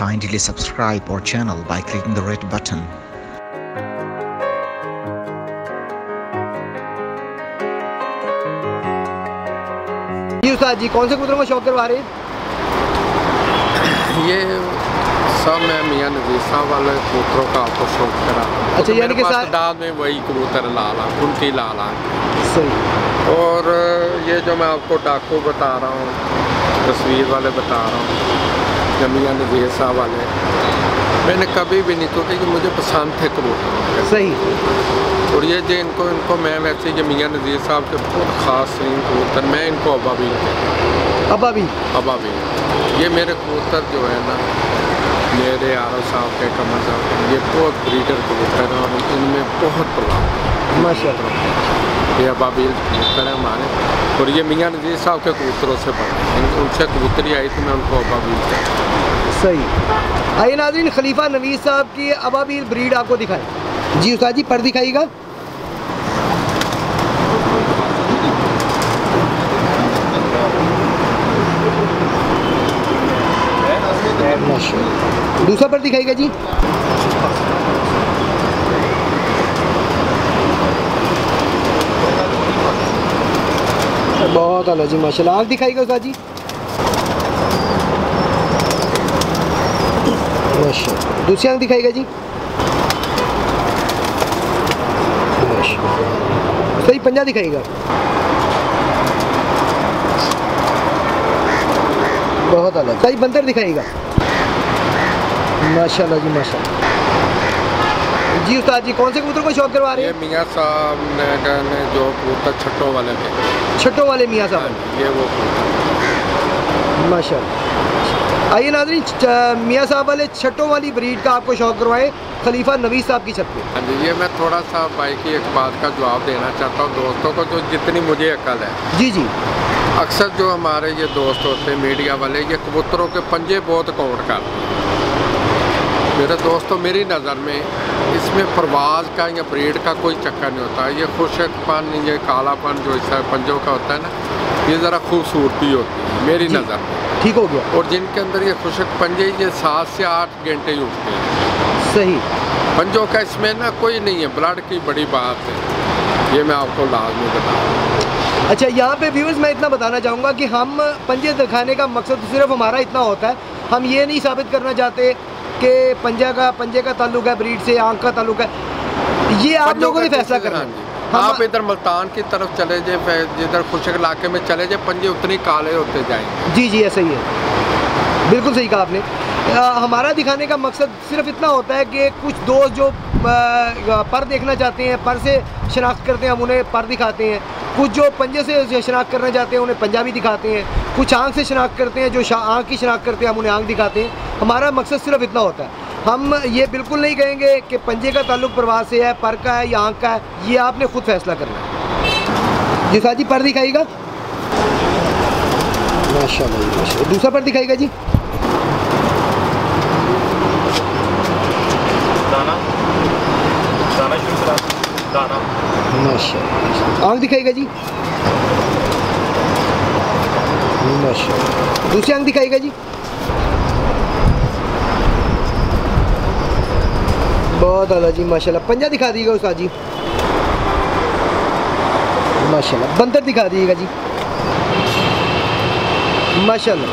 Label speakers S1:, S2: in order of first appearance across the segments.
S1: Kindly subscribe our channel by clicking the red button.
S2: जी उस्ताद जी, कौन से कबूतरों का शौक करवा रहे हैं?
S3: ये सब मैं मियाँ नज़ीर साहब वाले कबूतरों का आपको शौक करा।
S2: अच्छा,
S3: तो
S2: यानी कि
S3: दाद में वही कबूतर लाला कुंती लाला
S2: सही।
S3: और ये जो मैं आपको डाकू बता रहा हूँ, तस्वीर वाले बता रहा हूँ, मियाँ नज़ीर साहब वाले, मैंने कभी भी नहीं सोचा कि मुझे पसंद थे कबूतर
S2: सही।
S3: और ये जो इनको मैं वैसे ये मियाँ नज़ीर साहब के बहुत ख़ास कबूतर, मैं इनको अबाबील कहता हूँ। अबाबील ये मेरे कबूतर जो है ना, मेरे आरव साहब के कमर साहब, ये बहुत ब्रीडर कबूतर हैं और इनमें बहुत प्रभाव माशाअल्लाह। ये अबाबील कबूतर है हमारे, और ये मियाँ नज़ीर साहब के कबूतरों से बने, उनसे कबूतरी आई तो मैं उनको अबाबील कहता हूँ।
S2: सही। आइए नाज़रीन, खलीफा नवीस साहब की अबाबील ब्रीड आपको दिखाएं। जी उस्ताद जी, पर दिखाइएगा। दूसरा पर दिखाइएगा जी। बहुत आला जी माशाल्लाह। आँख दिखाइएगा उस्ताद जी। माशाल्लाह। दूसरी आँख दिखाइएगा जी। सही। पंजा दिखाइएगा। बहुत अलग। सही। बंदर दिखाइएगा। माशाल्लाह जी माशाल्लाह। जी उस्ताद जी, कौन से कबूतर को शौक करवा रहे हैं?
S3: ये मियाँ साहब ने जो कबूतर छट्टों वाले थे,
S2: छट्टों वाले मियाँ साहब,
S3: ये वो
S2: माशाल्लाह। आइए नाज़रीन, मियाँ साहब वाले छट्टों वाली ब्रीड का आपको शौक करवाए खलीफा नवीस साहब की छत पे।
S3: हाँ जी, ये मैं थोड़ा सा भाई की एक बात का जवाब देना चाहता हूँ दोस्तों को, जो जितनी मुझे अकल है।
S2: जी जी।
S3: अक्सर जो हमारे ये दोस्त होते हैं मीडिया वाले, ये कबूतरों के पंजे बहुत काउंट करते हैं। मेरे दोस्तों, मेरी नज़र में इसमें परवाज़ का या ब्रीड का कोई चक्कर नहीं होता। ये खुशकपन, ये कालापन जो इस पंजों का होता है ना, ये ज़रा खूबसूरती होती है मेरी नज़र में।
S2: ठीक हो गया।
S3: और जिनके अंदर ये खुशक पंजे, ये 7 से 8 घंटे ही उठते हैं।
S2: सही।
S3: पंजों का इसमें ना कोई नहीं है, ब्लड की बड़ी बात है, ये मैं आपको लाजमी बताऊँ।
S2: अच्छा, यहाँ पे व्यूअर्स मैं इतना बताना चाहूँगा कि हम पंजे दिखाने का मकसद सिर्फ हमारा इतना होता है, हम ये नहीं साबित करना चाहते कि पंजे का ताल्लुक है ब्रीड से, आँख का ताल्लुक है, ये आप लोगों ने फैसला करना है।
S3: आप इधर मुल्तान की तरफ चले जाए, जिधर खुशक इलाके में चले जाए, पंजे उतने काले होते जाएंगे।
S2: जी जी, ऐसा ही है, बिल्कुल सही कहा आपने। हमारा दिखाने का मकसद सिर्फ इतना होता है कि कुछ दोस्त जो पर देखना चाहते हैं, पर से शनाख्त करते हैं, हम उन्हें पर दिखाते हैं। कुछ जो पंजे से शनाख्त करना चाहते हैं, उन्हें पंजाबी दिखाते हैं। कुछ आँख से शनाख्त करते हैं, जो आँख की शनाख्त करते हैं, हम उन्हें आँख दिखाते हैं। हमारा मकसद सिर्फ इतना होता है। हम ये बिल्कुल नहीं कहेंगे कि पंजे का ताल्लुक परवाज़ से है, पर का है या आँख का है, ये आपने खुद फैसला करना है। जी साहब जी, पर दिखाइएगा। माशाल्लाह माशाल्लाह। दूसरा पर दिखाइएगा जी। माशाल्लाह। आँख दिखाइएगा जी। माशाल्लाह। दूसरी आँख दिखाइएगा जी। बहुत आला जी माशाल्लाह। पंजा दिखा दीजिएगा उस्ताद जी। माशाल्लाह। बंदर दिखा दीजिएगा जी। माशाल्लाह।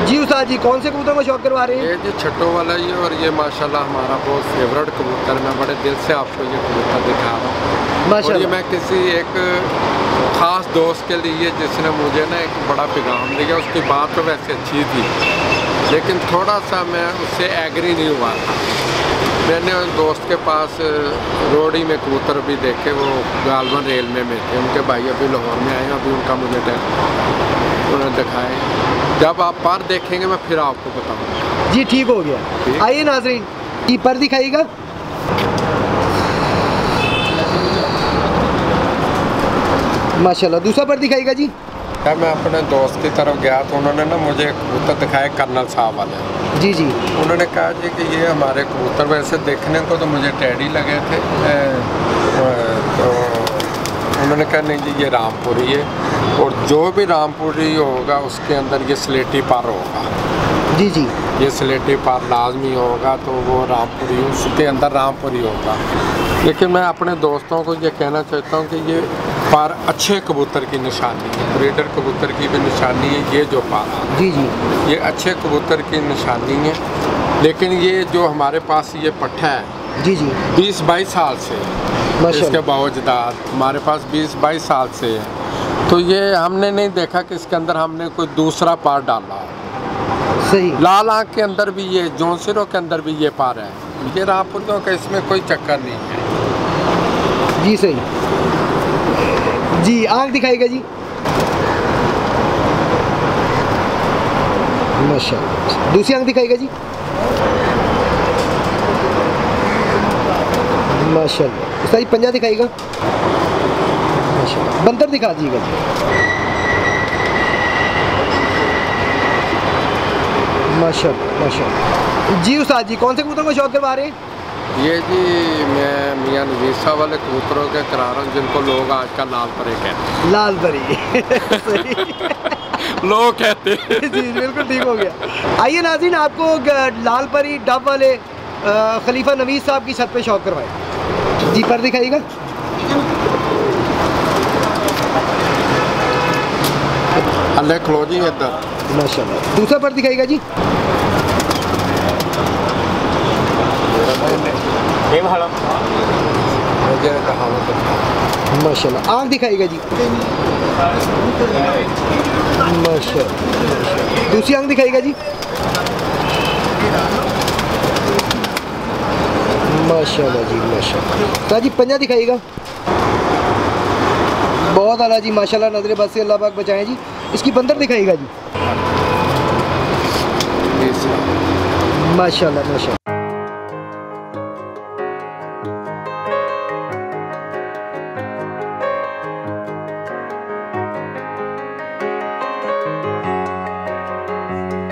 S2: जी उस्ताद जी, कौन से कबूतर को शौक करवा रहे हैं?
S3: ये जो छट्टों वाला ही, और ये माशाल्लाह हमारा बहुत फेवरेट कबूतर, मैं बड़े दिल से आपको ये कबूतर दिखा रहा हूँ माशाल्लाह। और ये मैं किसी एक ख़ास दोस्त के लिए, जिसने मुझे ना एक बड़ा पैगाम दिया, उसकी बात तो वैसे अच्छी थी, लेकिन थोड़ा सा मैं उससे एग्री नहीं हुआ था। मैंने उस दोस्त के पास रोडी में कबूतर भी देखे, वो गालवन रेलवे में थे, उनके भाई अभी लाहौर में आए, अभी उनका मुझे उन्होंने दिखाए। जब आप पर देखेंगे मैं फिर आपको बताऊंगा।
S2: जी ठीक हो गया। आइए नाज़रीन, ये पर दिखाइएगा। माशाल्लाह। दूसरा पर दिखाइएगा जी।
S3: जब मैं अपने दोस्त की तरफ गया तो उन्होंने ना मुझे कबूतर दिखाए, कर्नल साहब वाले।
S2: जी जी।
S3: उन्होंने कहा जी कि ये हमारे कबूतर वैसे देखने को तो मुझे टेडी लगे थे, तो उन्होंने कहा नहीं जी ये रामपुरी है, और जो भी रामपुरी होगा उसके अंदर ये स्लेटी पर होगा।
S2: जी जी।
S3: ये स्लेटी पार लाजमी होगा तो वो रामपुरी, उसके अंदर रामपुरी होगा। लेकिन मैं अपने दोस्तों को ये कहना चाहता हूँ कि ये पार अच्छे कबूतर की निशानी है, ब्रीडर कबूतर की भी निशानी है। ये जो पार
S2: जी जी,
S3: ये अच्छे कबूतर की निशानी है। लेकिन ये जो हमारे पास ये पट्ठा है
S2: जी जी
S3: 20-22 साल से, इसके बावजूद हमारे पास 20-22 साल से है, तो ये हमने नहीं देखा कि इसके अंदर हमने कोई दूसरा पार डाला।
S2: सही, लाल
S3: आँख के अंदर भी ये, जौनसिरों के अंदर भी ये पार है। ये रामपुरियों का इसमें कोई चक्कर नहीं है।
S2: जी सही जी। आँख दिखाएगा जी, माशाल्लाह। दूसरी आँख दिखाएगा जी, माशाल्लाह। उसका पंजा दिखाएगा, माशाल्लाह। बंदर दिखा दीजिएगा जी, माशाल्लाह माशाल्लाह। जी उस्ताद जी, कौन से कबूतर को शौक करवा रहे हैं?
S3: ये जी मैं मियाँ नज़ीर साहब वाले कबूतरों के करा रहा हूँ, जिनको लोग आजकल लाल परी कहते हैं।
S2: लाल परी
S3: लोग कहते हैं।
S2: जी बिल्कुल ठीक हो गया। आइए नाज़रीन, आपको लाल परी डब वाले खलीफा नवीस साहब की छत पे शौक करवाए जी। पर दिखाइएगा,
S3: अल्लाह खलो जी इधर,
S2: माशाल्लाह। दूसरा पर दिखाइएगा जी, माशाल्लाह। आँख दिखाइएगा जी, माशाल्लाह। दूसरी आँख दिखाइएगा जी, माशाल्लाह जी, माशाल्लाह। जी पंजा दिखाइएगा, बहुत आला जी, माशाल्लाह। नजरे बस से अल्लाह पाक बचाएं जी। इसकी बंदर दिखाइएगा जी, माशाल्लाह माशाल्लाह।